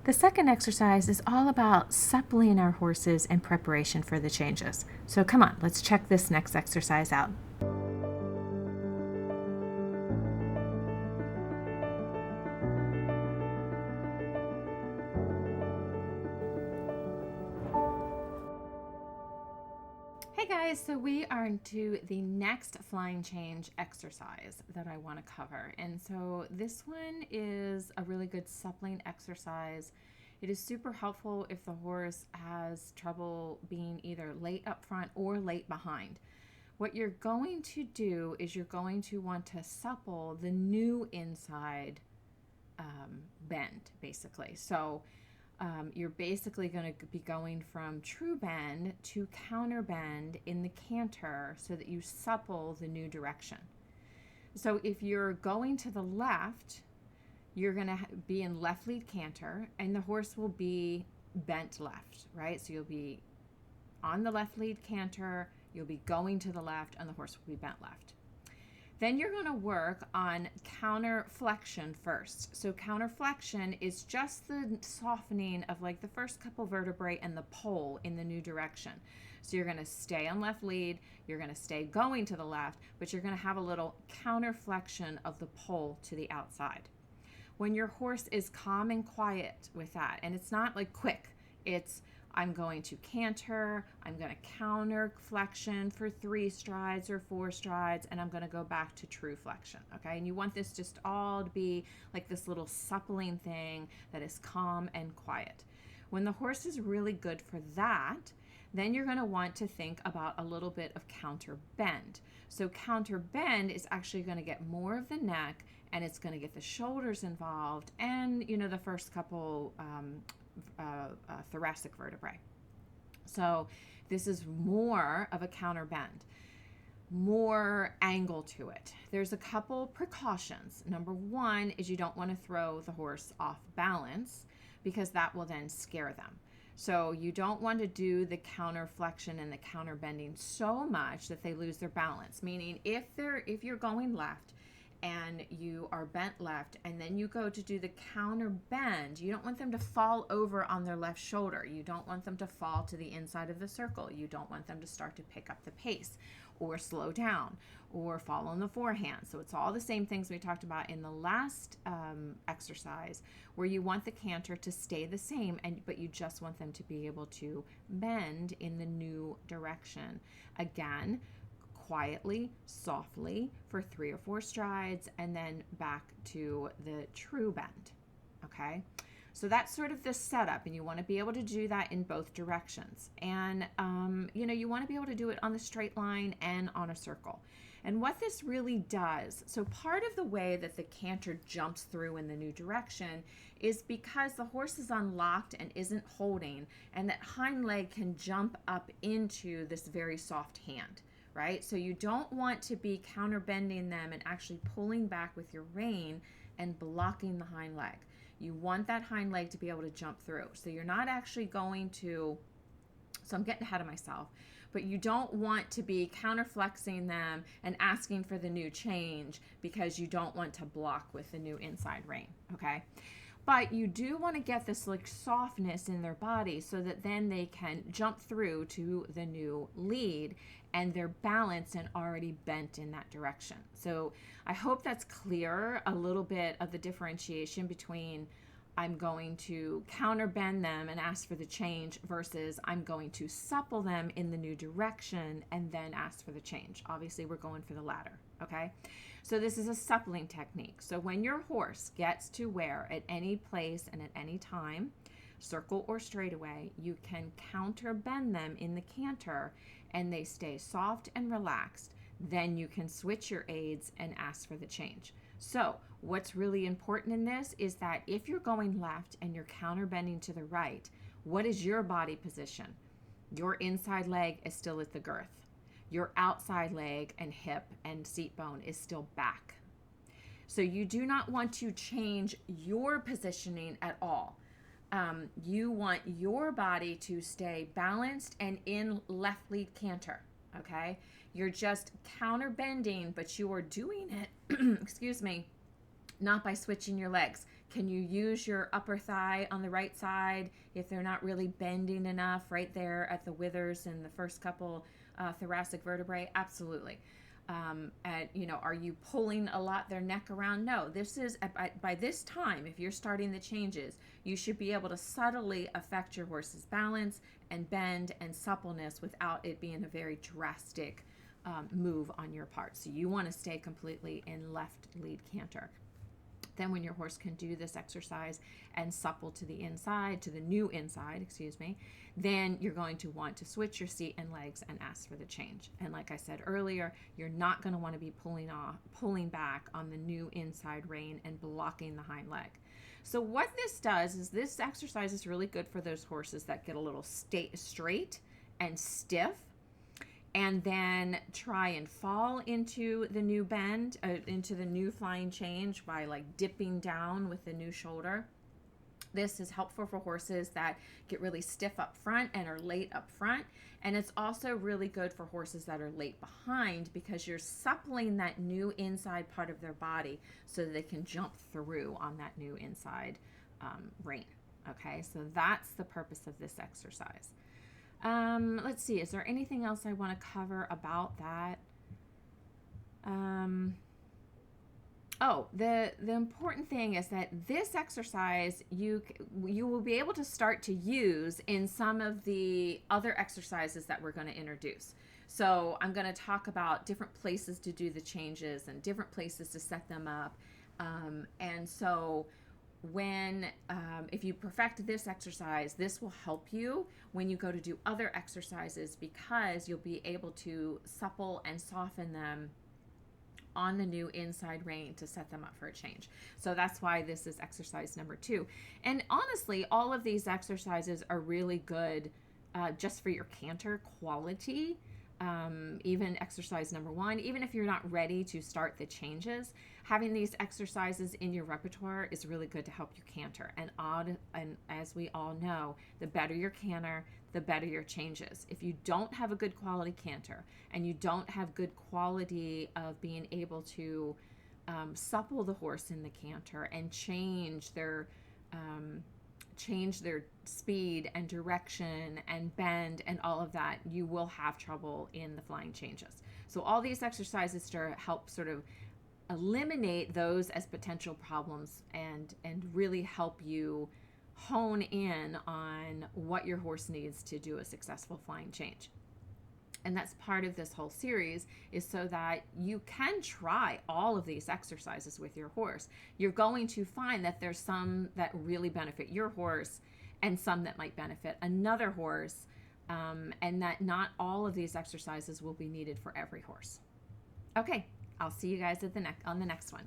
The second exercise is all about suppling our horses in preparation for the changes. So come on, let's check this next exercise out. Hey guys, so we are into the next flying change exercise that I want to cover. And so this one is a really good suppling exercise. It is super helpful if the horse has trouble being either late up front or late behind. What you're going to do is you're going to want to supple the new inside bend, basically. So you're basically going to be going from true bend to counter bend in the canter so that you supple the new direction. So if you're going to the left, you're going to be in left lead canter and the horse will be bent left, right? So you'll be on the left lead canter, you'll be going to the left, and the horse will be bent left. Then you're going to work on counter flexion first. So counter flexion is just the softening of like the first couple vertebrae and the pole in the new direction. So you're going to stay on left lead, you're going to stay going to the left, but you're going to have a little counter flexion of the pole to the outside. When your horse is calm and quiet with that, and it's not like quick, it's I'm going to canter, I'm going to counter flexion for 3 strides or 4 strides, and I'm going to go back to true flexion, okay? And you want this just all to be like this little suppling thing that is calm and quiet. When the horse is really good for that, then you're going to want to think about a little bit of counter bend. So counter bend is actually going to get more of the neck, and it's going to get the shoulders involved, and the first couple thoracic vertebrae. So this is more of a counter bend, more angle to it. There's a couple precautions. Number one is you don't want to throw the horse off balance because that will then scare them. So you don't want to do the counter flexion and the counter bending so much that they lose their balance. Meaning if you're going left and you are bent left and then you go to do the counter bend, you don't want them to fall over on their left shoulder. You don't want them to fall to the inside of the circle. You don't want them to start to pick up the pace or slow down or fall on the forehand. So it's all the same things we talked about in the last exercise, where you want the canter to stay the same, but you just want them to be able to bend in the new direction. Again, quietly, softly for 3 or 4 strides, and then back to the true bend. Okay, so that's sort of the setup, and you want to be able to do that in both directions. And you want to be able to do it on the straight line and on a circle. And what this really does, so part of the way that the canter jumps through in the new direction is because the horse is unlocked and isn't holding, and that hind leg can jump up into this very soft hand. Right? So you don't want to be counter bending them and actually pulling back with your rein and blocking the hind leg. You want that hind leg to be able to jump through. So you're not actually going to, so I'm getting ahead of myself, but you don't want to be counter flexing them and asking for the new change because you don't want to block with the new inside rein, okay? But you do want to get this like softness in their body so that then they can jump through to the new lead and they're balanced and already bent in that direction. So I hope that's clear, a little bit of the differentiation between I'm going to counter bend them and ask for the change versus I'm going to supple them in the new direction and then ask for the change. Obviously, we're going for the latter, okay? So this is a suppling technique. So when your horse gets to where at any place and at any time, circle or straightaway, you can counter bend them in the canter and they stay soft and relaxed, then you can switch your aids and ask for the change. So what's really important in this is that if you're going left and you're counter bending to the right, what is your body position? Your inside leg is still at the girth. Your outside leg and hip and seat bone is still back. So you do not want to change your positioning at all. You want your body to stay balanced and in left lead canter, okay? You're just counter bending, but you are doing it, excuse me, not by switching your legs. Can you use your upper thigh on the right side if they're not really bending enough right there at the withers and the first couple thoracic vertebrae? Absolutely. And are you pulling a lot their neck around? No. This is by this time, if you're starting the changes, you should be able to subtly affect your horse's balance and bend and suppleness without it being a very drastic move on your part. So you want to stay completely in left lead canter. Then when your horse can do this exercise and supple to the inside, to the new inside, then you're going to want to switch your seat and legs and ask for the change. And like I said earlier, you're not going to want to be pulling back on the new inside rein and blocking the hind leg. So what this does is this exercise is really good for those horses that get a little straight and stiff, and then try and fall into the new bend, into the new flying change by like dipping down with the new shoulder. This is helpful for horses that get really stiff up front and are late up front. And it's also really good for horses that are late behind because you're suppling that new inside part of their body so that they can jump through on that new inside rein. Okay, so that's the purpose of this exercise. Let's see, is there anything else I want to cover about that? The important thing is that this exercise you will be able to start to use in some of the other exercises that we're going to introduce. So I'm going to talk about different places to do the changes and different places to set them up. And so if you perfect this exercise, this will help you when you go to do other exercises because you'll be able to supple and soften them on the new inside rein to set them up for a change. So that's why this is exercise number 2. And honestly, all of these exercises are really good just for your canter quality. Even exercise number 1, even if you're not ready to start the changes, having these exercises in your repertoire is really good to help you canter. And as we all know, the better your canter, the better your changes. If you don't have a good quality canter and you don't have good quality of being able to supple the horse in the canter and change their speed and direction and bend and all of that, you will have trouble in the flying changes. So all these exercises to help sort of eliminate those as potential problems and really help you hone in on what your horse needs to do a successful flying change. And that's part of this whole series, is so that you can try all of these exercises with your horse. You're going to find that there's some that really benefit your horse and some that might benefit another horse, and that not all of these exercises will be needed for every horse. Okay, I'll see you guys on the next one.